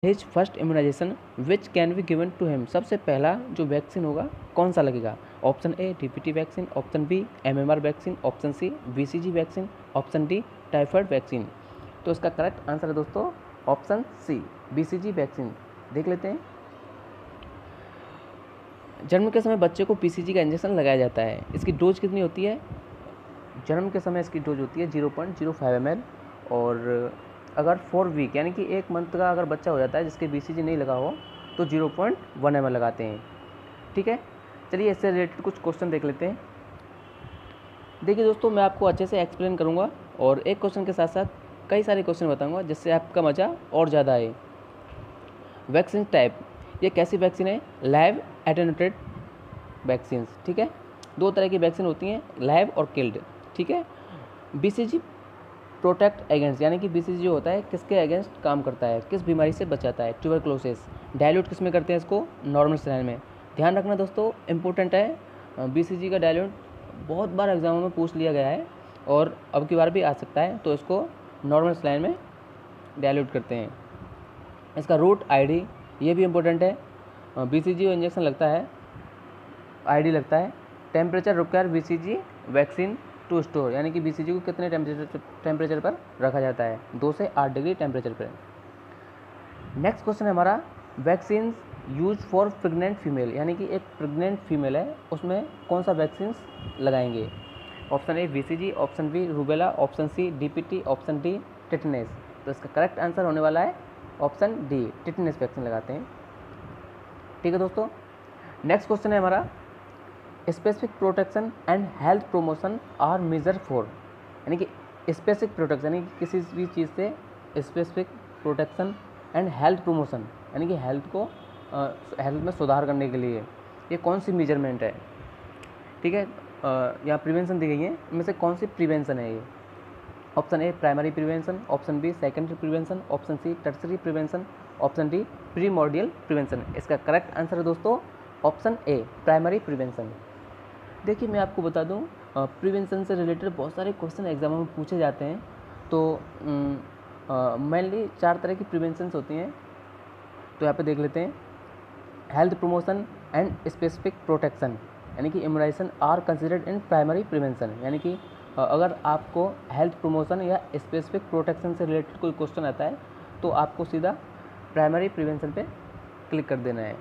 His first immunisation which can be given to him, सबसे पहला जो वैक्सीन होगा कौन सा लगेगा? Option A DPT vaccine, option B MMR vaccine, option C BCG vaccine, option D typhoid vaccine. तो इसका करेक्ट आंसर है दोस्तों ऑप्शन सी बीसीजी वैक्सीन। देख लेते हैं। जन्म के समय बच्चे को पीसीजी का इंजेक्शन लगाया जाता है। इसकी डोज कितनी होती है? जन्म के समय इसकी डोज होती है 0.05 ml, और अगर 4 वीक यानी कि 1 मंथ का अगर बच्चा हो जाता है जिसके बीसीजी नहीं लगा हो तो 0.1 ml लगाते हैं। ठीक है, चलिए इससे रिलेटेड कुछ क्वेश्चन देख लेते हैं। देखिए दोस्तों, मैं आपको अच्छे से एक्सप्लेन करूँगा और एक क्वेश्चन के साथ साथ कई सारे क्वेश्चन बताऊँगा जिससे आपका मज़ा और ज़्यादा आए। वैक्सीन टाइप, ये कैसी वैक्सीन है? Live attenuated vaccine. ठीक है, 2 तरह की वैक्सीन होती हैं, लाइव और किल्ड। ठीक है, बीसीजी प्रोटेक्ट अगेंस्ट, यानी कि बीसीजी जो होता है किसके अगेंस्ट काम करता है, किस बीमारी से बचाता है? ट्यूबरक्लोसिस। डायल्यूट किस में करते हैं इसको? नॉर्मल सलाइन में। ध्यान रखना दोस्तों, इंपॉर्टेंट है, बीसीजी का डायल्यूट बहुत बार एग्जामों में पूछ लिया गया है और अब की बार भी आ सकता है, तो इसको नॉर्मल सलाइन में डायल्यूट करते हैं। इसका रूट आईडी, ये भी इम्पोर्टेंट है। बीसीजी इंजेक्शन लगता है, आईडी लगता है। Temperature require BCG vaccine to store, यानी कि बीसीजी को कितने टेम्परेचर पर रखा जाता है? 2 से 8 डिग्री टेम्परेचर पर। नेक्स्ट क्वेश्चन है हमारा, vaccine use for pregnant female, यानी कि एक प्रेग्नेंट फीमेल है उसमें कौन सा वैक्सीन लगाएंगे? Option A BCG, option B rubella, option C DPT, option D tetanus. तो इसका करेक्ट आंसर होने वाला है ऑप्शन डी, टिटनेस वैक्सीन लगाते हैं। ठीक है दोस्तों, नेक्स्ट क्वेश्चन है हमारा, specific protection and health promotion are measure for, यानी कि स्पेसिफिक प्रोटेक्शन यानी कि किसी भी चीज़ से specific protection and health promotion, यानी कि हेल्थ में सुधार करने के लिए ये कौन सी मेजरमेंट है? ठीक है, यहाँ प्रिवेंशन दी गई है, इनमें से कौन सी प्रिवेंशन है ये? Option A primary prevention, option B secondary prevention, option C tertiary prevention, option D primordial prevention. इसका करेक्ट आंसर है दोस्तों ऑप्शन ए प्राइमरी प्रिवेंशन। देखिए मैं आपको बता दूं, प्रिवेंशन से रिलेटेड बहुत सारे क्वेश्चन एग्जामों में पूछे जाते हैं। तो मेनली 4 तरह की प्रिवेंशंस होती हैं, तो यहाँ पे देख लेते हैं। Health promotion and specific protection, यानी कि immunisation are considered in primary prevention, यानी कि अगर आपको हेल्थ प्रमोशन या स्पेसिफिक प्रोटेक्शन से रिलेटेड कोई क्वेश्चन आता है तो आपको सीधा प्राइमरी प्रिवेंशन पे क्लिक कर देना है।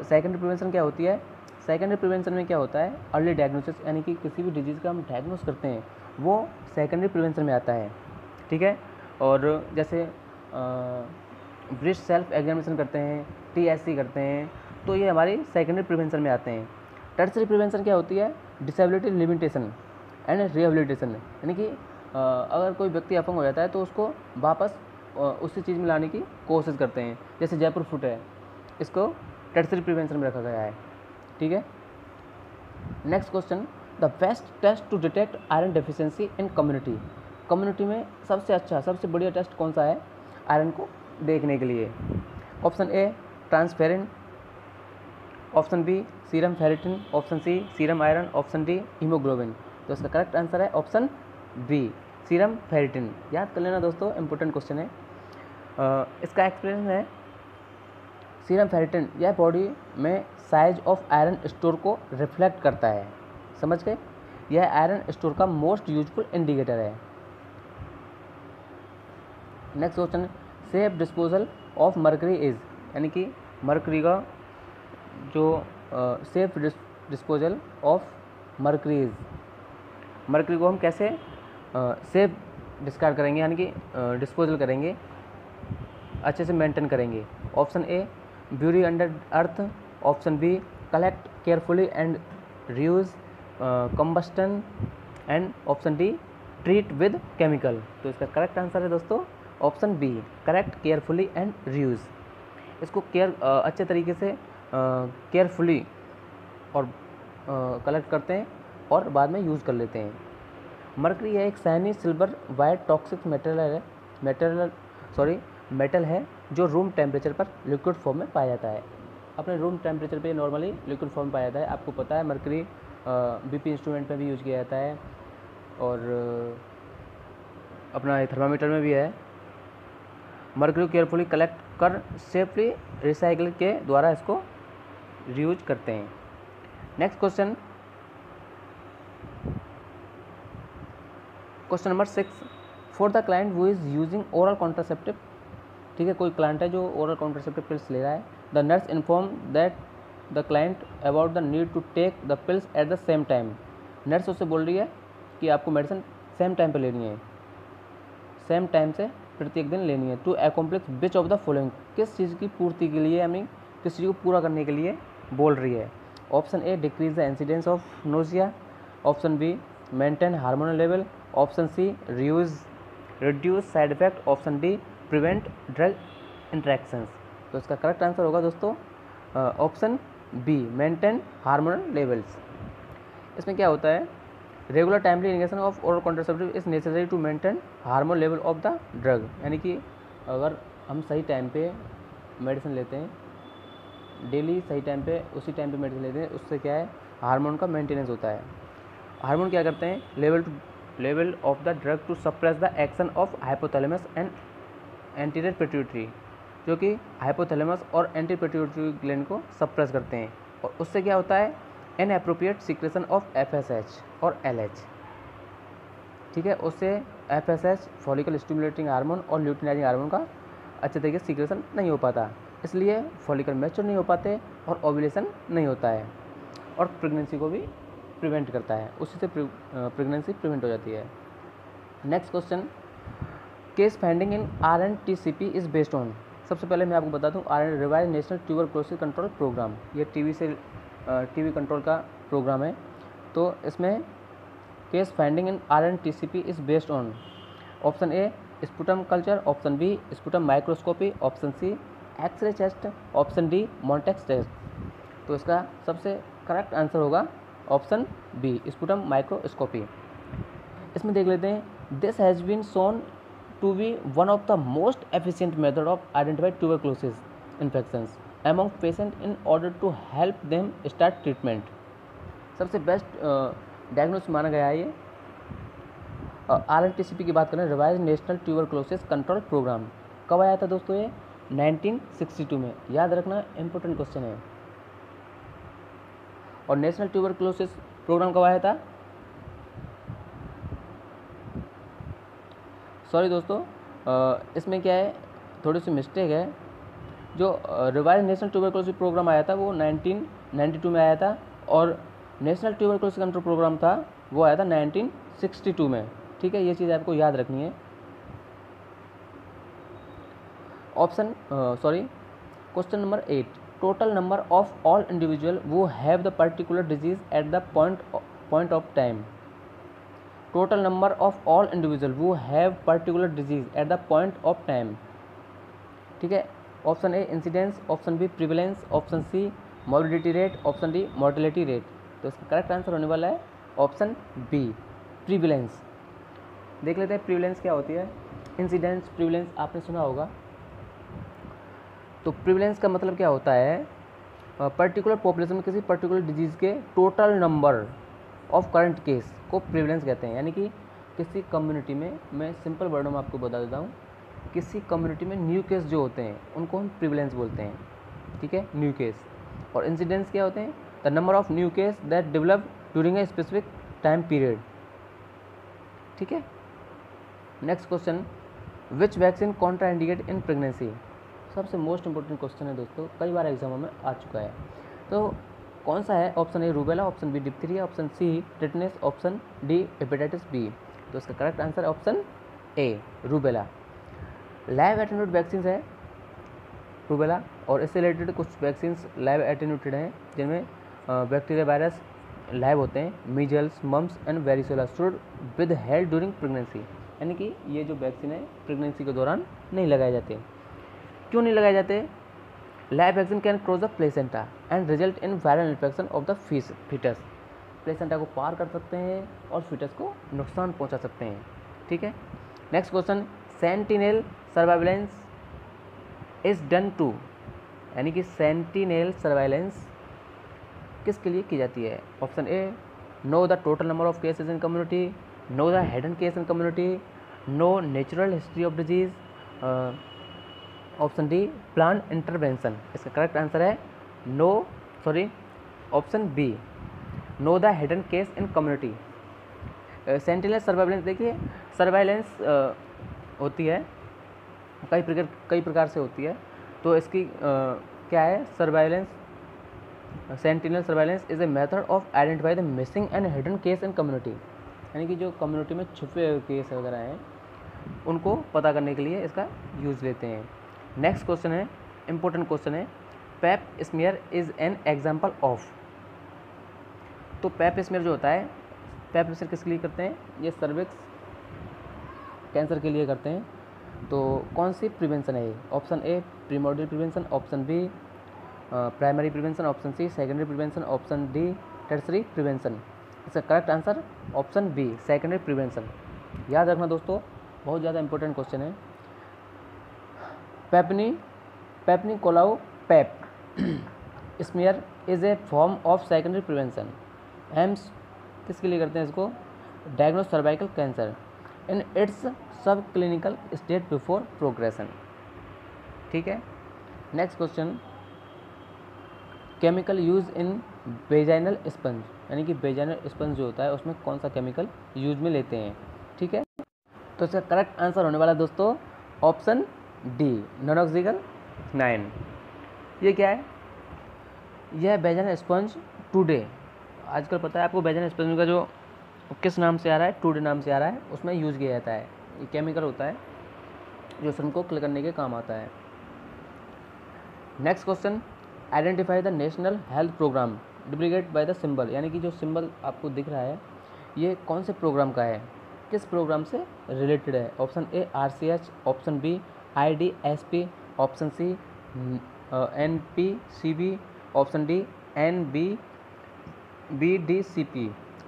सेकेंडरी प्रिवेंशन क्या होती है? सेकेंडरी प्रिवेंशन में क्या होता है? अर्ली डायग्नोसिस, यानी कि किसी भी डिजीज़ का हम डायग्नोस करते हैं वो सेकेंडरी प्रिवेंशन में आता है। ठीक है, और जैसे ब्रेस्ट सेल्फ एग्जामिनेशन करते हैं, टीएससी करते हैं, तो ये हमारी सेकेंडरी प्रिवेंशन में आते हैं। टर्सरी प्रिवेंशन क्या होती है? डिसेबिलिटी लिमिटेशन एंड रिहेबिलिटेशन, यानी कि अगर कोई व्यक्ति अपंग हो जाता है तो उसको वापस उसी चीज़ में लाने की कोशिश करते हैं, जैसे जयपुर फुट है, इसको टर्सरी प्रिवेंशन में रखा गया है। ठीक है, next question, the best test to detect iron deficiency in community, community में सबसे अच्छा सबसे बढ़िया टेस्ट कौन सा है आयरन को देखने के लिए? Option A transferrin, option B serum ferritin, option C serum iron, option D haemoglobin. तो इसका करेक्ट आंसर है ऑप्शन बी सीरम फेरिटिन। याद कर लेना दोस्तों, इंपॉर्टेंट क्वेश्चन है। इसका एक्सप्लेनेशन है, सीरम फेरिटिन यह बॉडी में साइज ऑफ आयरन स्टोर को रिफ्लेक्ट करता है, समझ गए? यह आयरन स्टोर का मोस्ट यूजफुल इंडिकेटर है। Next question, safe disposal of mercury is, यानी कि मर्करी का जो safe disposal of mercury is, mercury को हम कैसे सेफ डिस्कार्ड करेंगे, यानी कि डिस्पोजल करेंगे, अच्छे से मेंटेन करेंगे? Option A bury under earth, option B collect carefully and reuse combustion, and option D treat with chemical. तो इसका करेक्ट आंसर है दोस्तों option B correct carefully and reuse. इसको अच्छे तरीके से केयरफुली और कलेक्ट करते हैं और बाद में यूज़ कर लेते हैं। मर्करी है एक Saini silver white toxic metal है जो रूम टेम्परेचर पर लिक्विड फॉर्म में पाया जाता है। अपने रूम टेम्परेचर पे नॉर्मली लिक्विड फॉर्म में पाया जाता है। आपको पता है मर्करी बीपी इंस्ट्रूमेंट में भी यूज़ किया जाता है और अपना थर्मामीटर में भी है। मर्करी केयरफुली कलेक्ट कर सेफली रिसाइकल के द्वारा इसको रीयूज करते हैं। Next question number 6, for the client who is using oral contraceptive, ठीक है, कोई क्लाइंट है जो ओरल कॉन्ट्रासेप्टिव पिल्स ले रहा है, the nurse inform that the client about the need to take the pills at the same time. Nurse उससे बोल रही है कि आपको मेडिसिन सेम टाइम पे लेनी है, सेम टाइम से प्रत्येक दिन लेनी है। To accomplish which of the following, किस चीज़ की पूर्ति के लिए, यानी किस चीज़ को पूरा करने के लिए बोल रही है। Option A decrease the incidence of nausea, option B maintain hormonal level, option C reduce side effect, option D prevent drug interactions. तो इसका करेक्ट आंसर होगा दोस्तों option B maintain hormonal levels. इसमें क्या होता है, regular timely injection of oral contraceptive is necessary to maintain hormone level of the drug, यानी कि अगर हम सही टाइम पे मेडिसिन लेते हैं, डेली सही टाइम पे उसी टाइम पे मेडिसिन लेते हैं, उससे क्या है हार्मोन का मेंटेनेंस होता है। हार्मोन क्या करते हैं, level of the drug to suppress the action of hypothalamus and anterior pituitary, जो कि हाइपोथैलेमस और एंटीरियर पिट्यूटरी ग्लैंड को सप्रेस करते हैं, और उससे क्या होता है इनएप्रोप्रिएट सीक्रेशन ऑफ FSH और LH, ठीक है, उससे FSH फॉलिकल स्टिमुलेटिंग हार्मोन और ल्यूटिनाइजिंग हार्मोन का अच्छे तरीके से सीक्रेशन नहीं हो पाता, इसलिए फॉलिकल मैच्योर नहीं हो पाते और ओव्यूलेशन नहीं होता है, और प्रेगनेंसी को भी प्रिवेंट करता है, उसी से प्रेगनेंसी प्रिवेंट हो जाती है। Next question, case finding in RNTCP is based on. सबसे पहले मैं आपको बता दूं revise national tuberculosis control programme, ये टीबी कंट्रोल का प्रोग्राम है। तो इसमें case finding in RNTCP is based on option A sputum culture, option B sputum microscopy, option C X-ray test, option D Mantoux test. तो इसका सबसे correct answer होगा option B sputum microscopy. इसमें देख लेते हैं, this has been shown to be one of the most efficient method of identified tuberculosis infections among patient in order to help them start treatment. सबसे best diagnosis माना गया है ये। RNTCP की बात करें, revise national tuberculosis control programme, कब आया था दोस्तों ये 1962 में, याद रखना इंपॉर्टेंट क्वेश्चन है। और नेशनल ट्यूबरक्लोसिस प्रोग्राम कब आया था, सॉरी दोस्तों इसमें क्या है थोड़ी सी मिस्टेक है, जो रिवाइज नेशनल ट्यूबरक्लोसिस प्रोग्राम आया था वो 1992 में आया था, और नेशनल ट्यूबरक्लोसिस कंट्रोल प्रोग्राम था वो आया था 1962 में, ठीक है, ये चीज़ आपको याद रखनी है। Question number 8, total number of all individual who have the particular disease at the point of time. Total number of all individual who have particular disease at the point of time, ठीक है। Option A incidence, option B prevalence, option C morbidity rate, option D mortality rate. तो इसका correct answer होने वाला है option B prevalence. देख लेते हैं प्रिवेलेंस क्या होती है। इंसिडेंस, प्रिवेलेंस आपने सुना होगा। तो प्रिवेलेंस का मतलब क्या होता है, पर्टिकुलर पॉपुलेशन में किसी पर्टिकुलर डिजीज़ के total number of current case को प्रिवेलेंस कहते हैं। यानी कि किसी कम्युनिटी में, मैं सिंपल वर्डों में आपको बता देता हूँ, किसी कम्युनिटी में न्यू केस जो होते हैं उनको हम प्रिवेलेंस बोलते हैं, ठीक है, न्यू केस। और इंसिडेंस क्या होते हैं, the number of new case that develop during a specific time period, ठीक है। Next question, which vaccine Contra indicate in pregnancy. सबसे मोस्ट इंपॉर्टेंट क्वेश्चन है दोस्तों, कई बार एग्जामों में आ चुका है। तो कौन सा है, option A rubella, option B diphtheria, option C tetanus, option D hepatitis B. तो इसका करेक्ट आंसर है option A rubella. Live attenuated vaccine है रूबेला, और इससे रिलेटेड कुछ वैक्सीन्स लाइव एटेन्यूएटेड हैं जिनमें बैक्टीरिया वायरस लाइव होते हैं। Measles, mumps and varicella should with held during pregnancy. यानी कि ये जो वैक्सीन है प्रेगनेंसी के दौरान नहीं लगाए जाते। क्यों नहीं लगाए जाते? Live vaccine can cross the placenta and result in viral infection of the foetus. Placenta को पार कर सकते हैं और फीटस को नुकसान पहुंचा सकते हैं, ठीक है। Next question, sentinel surveillance is done to, यानी कि सेंटिनेल सर्वाइलेंस किसके लिए की जाती है? Option A know the total number of cases in community, know the hidden case in community, know natural history of disease, option D plant intervention, इसका correct answer है option B know the hidden case in community. Sentinel surveillance, देखिए surveillance होती है कई प्रकार से होती है, तो इसकी क्या है surveillance, sentinel surveillance is a method of identify the missing and hidden case in community, यानी कि जो कम्युनिटी में छुपे हुए केस वगैरह हैं उनको पता करने के लिए इसका यूज़ लेते हैं। नेक्स्ट क्वेश्चन है, इंपॉर्टेंट क्वेश्चन है, pap smear is an example of. तो पैप स्मीयर जो होता है, पैप स्मीयर किसके लिए करते हैं, ये सर्विक्स कैंसर के लिए करते हैं। तो कौन सी प्रिवेंशन है ये, option A primordial prevention, option B primary prevention, option C secondary prevention, option D tertiary prevention. इसका correct answer option B secondary prevention. याद रखना दोस्तों, बहुत ज़्यादा इंपॉर्टेंट क्वेश्चन है। Papanicolaou pap smear is a form of secondary prevention. Aims किसके लिए करते हैं इसको, diagnose cervical cancer in its sub clinical stage before progression. ठीक है। Next question, chemical use in vaginal sponge, यानी कि वेजाइनल स्पंज जो होता है उसमें कौन सा केमिकल यूज में लेते हैं। ठीक है, तो इसका करेक्ट आंसर होने वाला दोस्तों ऑप्शन डी नॉनऑक्सिगल 9। ये क्या है, यह वेजाइनल स्पंज टुडे, आजकल पता है आपको वेजाइनल स्पंज का जो किस नाम से आ रहा है, टुडे नाम से आ रहा है, उसमें यूज़ किया जाता है। ये केमिकल होता है जो सन को क्लियर करने के काम आता है। Next question, identify the national health programme duplicate by the symbol, यानी कि जो सिंबल आपको दिख रहा है ये कौन से प्रोग्राम का है, किस प्रोग्राम से रिलेटेड है। Option A RCH, option B IDSP, option C NPCB, option D NBDCP।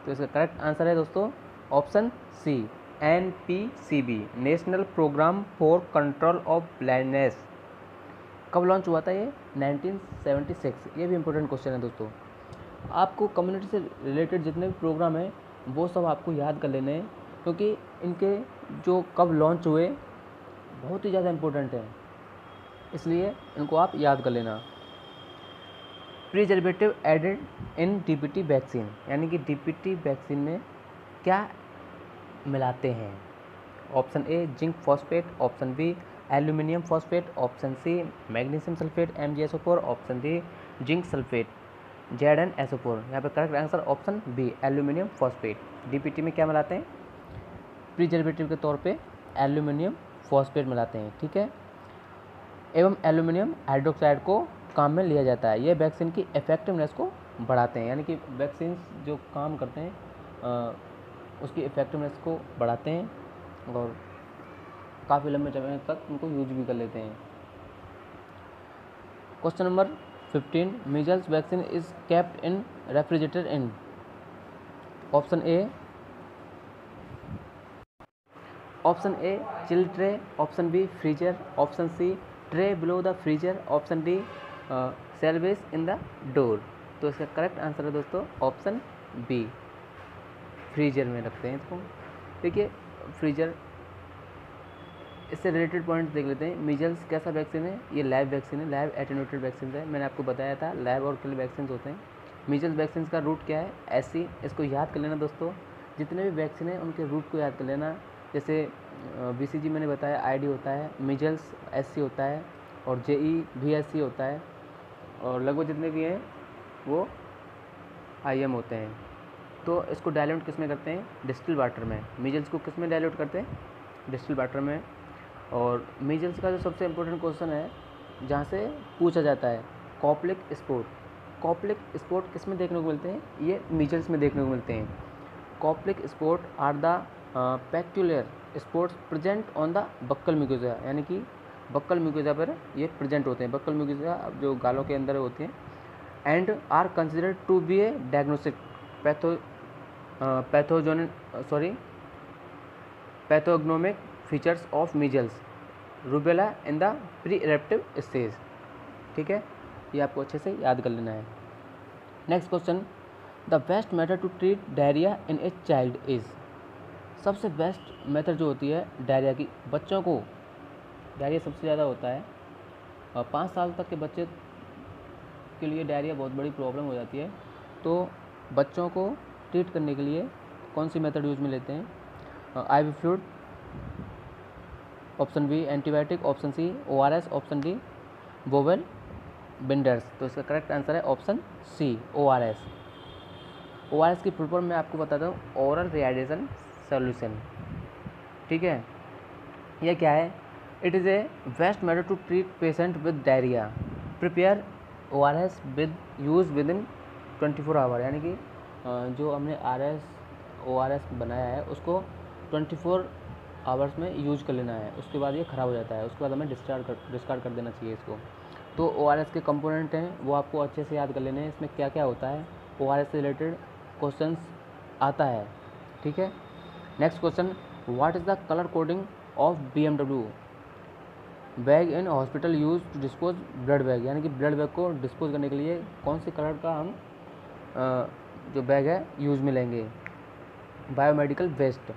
तो इसका करेक्ट आंसर है दोस्तों option C NPCB, national programme for control of blindness. कब लॉन्च हुआ था ये, 1976। ये भी इंपॉर्टेंट क्वेश्चन है दोस्तों। आपको कम्युनिटी से रिलेटेड जितने भी प्रोग्राम हैं वो सब आपको याद कर लेने हैं, क्योंकि इनके जो कब लॉन्च हुए बहुत ही ज़्यादा इम्पोर्टेंट है, इसलिए इनको आप याद कर लेना। Preservative added in DPT vaccine, यानी कि DPT वैक्सीन में क्या मिलाते हैं। Option A zinc phosphate, option B aluminium phosphate, option C magnesium sulphate MgSO4, option D zinc sulphate ZnSO4। यहाँ पर correct answer option B aluminium phosphate. DPT में क्या मिलाते हैं, प्रिजर्वेटिव के तौर पे एल्यूमिनियम फॉस्फेट मिलाते हैं। ठीक है, एवं एल्यूमिनियम हाइड्रोक्साइड को काम में लिया जाता है। ये वैक्सीन की इफेक्टिवनेस को बढ़ाते हैं, यानी कि वैक्सीन जो काम करते हैं उसकी इफेक्टिवनेस को बढ़ाते हैं और काफ़ी लंबे समय तक उनको यूज भी कर लेते हैं। Question number 15, measles vaccine is kept in refrigerator in. Option A chill tray, option B freezer, option C tray below the freezer, option D service in the door. तो इसका करेक्ट आंसर है दोस्तों option B freezer में रखते हैं इसको। देखिए freezer, इससे रिलेटेड पॉइंट देख लेते हैं। मीजल्स कैसा वैक्सीन है, ये लैब वैक्सीन है, लैब एटेन्यूएटेड वैक्सीन है। मैंने आपको बताया था लैब और किल वैक्सीन होते हैं। मीजल्स वैक्सीन का रूट क्या है, SC, इसको याद कर लेना दोस्तों। जितने भी वैक्सीन हैं उनके रूट को याद कर लेना। जैसे BCG मैंने बताया ID होता है, मीजल्स SC होता है और JE भी SC होता है, और लगभग जितने भी हैं वो IM होते हैं। तो इसको डायल्यूट किस में करते हैं, डिस्टिल वाटर में। मीजल्स को किस में डायल्यूट करते हैं, डिस्टिल वाटर में। और मीजल्स का जो सबसे इम्पोर्टेंट क्वेश्चन है जहाँ से पूछा जाता है, कॉप्लिक स्पॉट। कॉप्लिक स्पॉट किस में देखने को मिलते हैं, ये मीजल्स में देखने को मिलते हैं। Koplik spot are the peculiar spots present on the buccal mucosa, यानी कि बक्कल म्यूकोसा पर ये प्रेजेंट होते हैं। बक्कल म्यूकोसा जो गालों के अंदर होते हैं। And are considered to be a diagnostic pathognomic features of measles rubella in the pre eruptive stage. ठीक है, ये आपको अच्छे से याद कर लेना है। Next question, the best method to treat diarrhoea in a child is. सबसे बेस्ट मेथड जो होती है डायरिया की, बच्चों को डायरिया सबसे ज़्यादा होता है 5 साल तक के बच्चे के लिए डायरिया बहुत बड़ी प्रॉब्लम हो जाती है। तो बच्चों को ट्रीट करने के लिए कौन सी मेथड यूज में लेते हैं? IV fluid, option B antibiotic, option C ORS, option D bowel binders. तो इसका करेक्ट आंसर है ऑप्शन सी ORS। ORS की फुल फॉर्म मैं आपको बताता हूँ, ओरल रिहाइड्रेशन सॉल्यूशन। ठीक है, यह क्या है? It is a best method to treat patient with diarrhoea. Prepare ORS with use within 24 hour, यानी कि जो हमने ORS बनाया है उसको 24 आवर्स में यूज कर लेना है। उसके बाद ये ख़राब हो जाता है, उसके बाद हमें डिस्कार्ड कर देना चाहिए इसको। तो ORS के कंपोनेंट हैं वो आपको अच्छे से याद कर लेने हैं, इसमें क्या क्या होता है। ORS से रिलेटेड क्वेश्चंस आता है। ठीक है, next question, what is the colour coding of BMW bag in hospital use to dispose blood bag, यानी कि ब्लड बैग को डिस्पोज करने के लिए कौन से कलर का हम जो बैग है यूज़ में लेंगे? Biomedical waste.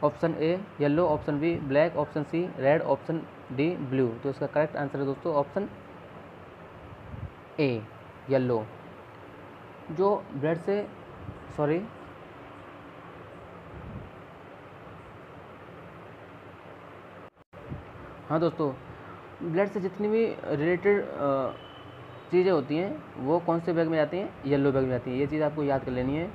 Option A yellow, option B black, option C red, option D blue. तो इसका करेक्ट आंसर है दोस्तों ऑप्शन ए येलो। जो ब्लड से हाँ दोस्तों, ब्लड से जितनी भी रिलेटेड चीज़ें होती हैं वो कौन से बैग में जाती हैं? येलो बैग में जाती हैं। ये चीज़ आपको याद कर लेनी है।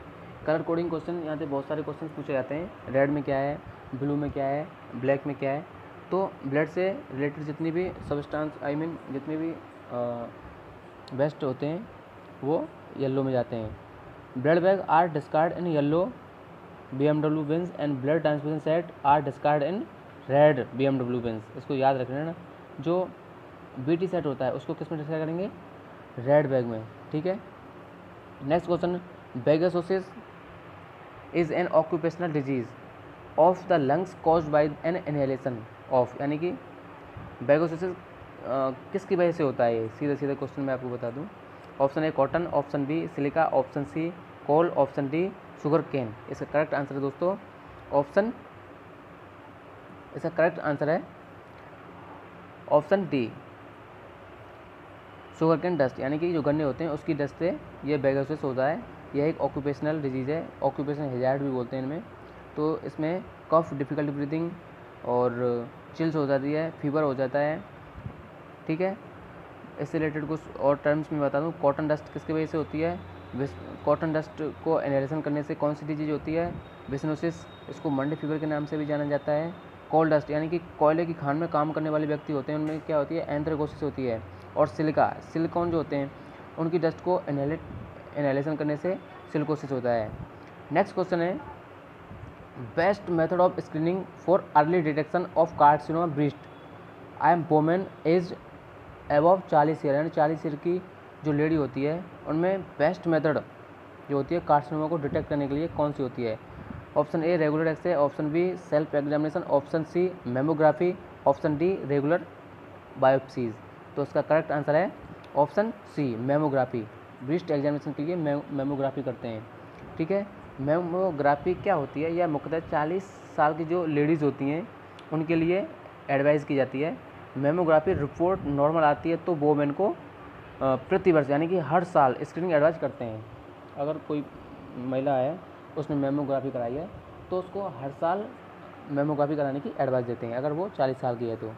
कलर कोडिंग क्वेश्चन यहाँ पे बहुत सारे क्वेश्चन पूछे जाते हैं, रेड में क्या है, ब्लू में क्या है, ब्लैक में क्या है। तो ब्लड से रिलेटेड जितनी भी सब्सटेंस जितने भी वेस्ट होते हैं वो येलो में जाते हैं। Blood bag are discard in yellow BMW bins and blood transfusion set are discard in red BMW bins. इसको याद रखना ना, जो BT सेट होता है उसको किस में डिस्कार्ड करेंगे? रेड बैग में। ठीक है, next question, bagassosis is an occupational disease of the lungs caused by an inhalation of, यानी कि बेगोसिस किसकी वजह से होता है? ये सीधा क्वेश्चन मैं आपको बता दूं। Option A cotton, option B silica, option C coal, option D sugar cane. इसका करेक्ट आंसर है दोस्तों इसका करेक्ट आंसर है option D sugar cane dust, यानी कि जो गन्ने होते हैं उसकी डस्ट से ये बेगोसिस होता है। यह एक ऑक्यूपेशनल डिजीज़ है, ऑक्यूपेशनल हैजार्ड भी बोलते हैं इनमें। तो इसमें कफ, डिफ़िकल्टी ब्रीथिंग और चिल्स हो जाती है, फीवर हो जाता है। ठीक है, इससे रिलेटेड कुछ और टर्म्स में बता दूं। कॉटन डस्ट किसकी वजह से होती है? कॉटन डस्ट को इनहेलेशन करने से कौन सी डिजीज होती है? बिसनोसिस, इसको मंडे फीवर के नाम से भी जाना जाता है। कोल डस्ट, यानी कि कोयले की खान में काम करने वाले व्यक्ति होते हैं उनमें क्या होती है? एंथ्रेकोसिस होती है। और सिलिकॉन जो होते हैं उनकी डस्ट को इनहेलेशन करने से सिलिकोसिस होता है। नेक्स्ट क्वेश्चन है, best method of screening for early detection of carcinoma breast I am women age above 40 year, यानी 40 ईयर की जो लेडी होती है उनमें बेस्ट मेथड जो होती है कार्सिनोमा को डिटेक्ट करने के लिए कौन सी होती है? Option A regular x-ray, option B self examination, option C mammography, option D regular biopsies. तो इसका करेक्ट आंसर है option C mammography. Breast examination के लिए मेमोग्राफी करते हैं। ठीक है, मेमोग्राफी क्या होती है? यह मुख्यतः 40 साल की जो लेडीज़ होती हैं उनके लिए एडवाइस की जाती है। मेमोग्राफी रिपोर्ट नॉर्मल आती है तो वो मैन को प्रतिवर्ष यानी कि हर साल स्क्रीनिंग एडवाइस करते हैं। अगर कोई महिला है उसने मेमोग्राफी कराई है तो उसको हर साल मेमोग्राफी कराने की एडवाइस देते हैं अगर वो 40 साल की है तो।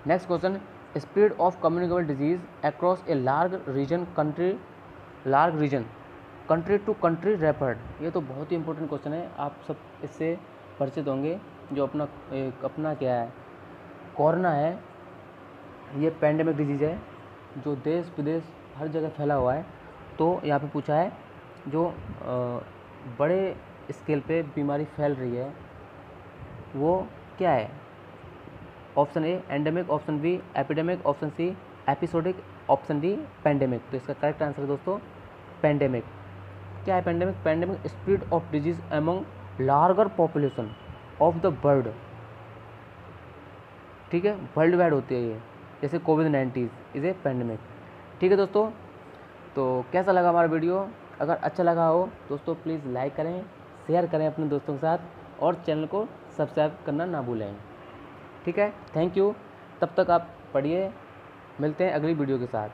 Next question, spread of communicable disease across a large region country to country referred. ये तो बहुत ही इंपॉर्टेंट क्वेश्चन है, आप सब इससे परिचित होंगे। जो अपना क्या है, कोरोना है, ये पैंडेमिक डिजीज़ है जो देश विदेश हर जगह फैला हुआ है। तो यहाँ पे पूछा है जो बड़े स्केल पे बीमारी फैल रही है वो क्या है? Option A endemic, option B epidemic, option C episodic, option D pandemic. तो इसका करेक्ट आंसर है दोस्तों पैंडेमिक। क्या है pandemic? Pandemic spread of disease among larger population of the world. ठीक है, वर्ल्ड वाइड होती है ये, जैसे कोविड-19 इज़ ए पैंडेमिक। ठीक है दोस्तों, तो कैसा लगा हमारा वीडियो? अगर अच्छा लगा हो दोस्तों प्लीज़ लाइक करें, शेयर करें अपने दोस्तों के साथ और चैनल को सब्सक्राइब करना ना भूलें। ठीक है, थैंक यू। तब तक आप पढ़िए। मिलते हैं अगली वीडियो के साथ।